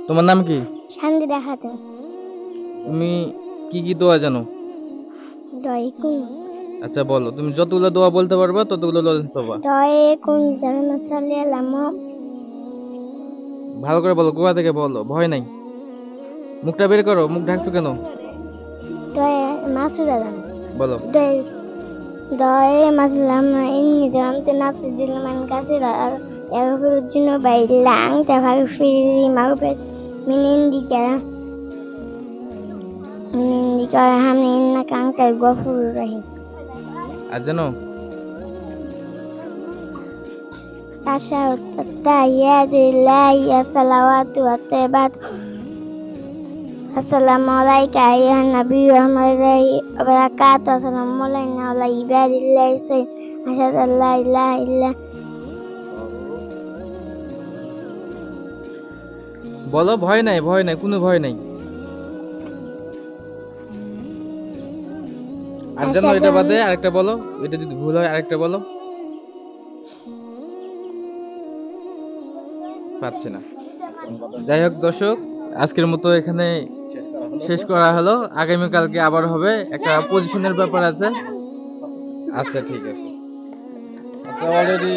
তোমার নাম কি? শান্তি দেখাতে তুমি কি কি দোয়া জানো? দয়ে কুন আচ্ছা বলো, তুমি যতগুলো দোয়া বলতে পারবা ততগুলো লজেন্স পাবা। দয়ে কুন জানা সালে লামো ভালো করে বলো, গোয়া থেকে বলো, ভয় নাই। মুখটা বের করো, মুখ ঢাকছো কেন? দয়ে মাসু দাদা বলো। দয়ে doi maslama inni jamte nafsi man kasira yaghfiru dhunuba illa anta faghfir li maghfirat min indika warhamni innaka antal ghafurur rahim আর জানো? tashahhud at-tahiyyatu lillahi as-salawatu wat-tayyibatu assalamu alayka ayyuhan nabiyyu wa rahmatullahi wa barakatuh assalamu alayna wa ala ibadillahi salihin ashhadu an la ilaha illa বলো, ভয় নাই, ভয় নাই, কোনো ভয় নাই। আর জানো, ashhadu এটা an বাদে আরেকটা বলো, এটা যদি ভুল হয় আরেকটা বলো। পারছি না। যাই হোক দর্শক, আজকের মতো এখানে শেষ করা হলো। আগামীকালকে আবার হবে, একটা পজিশনের ব্যাপার আছে। আচ্ছা ঠিক আছে। আচ্ছা অলরেডি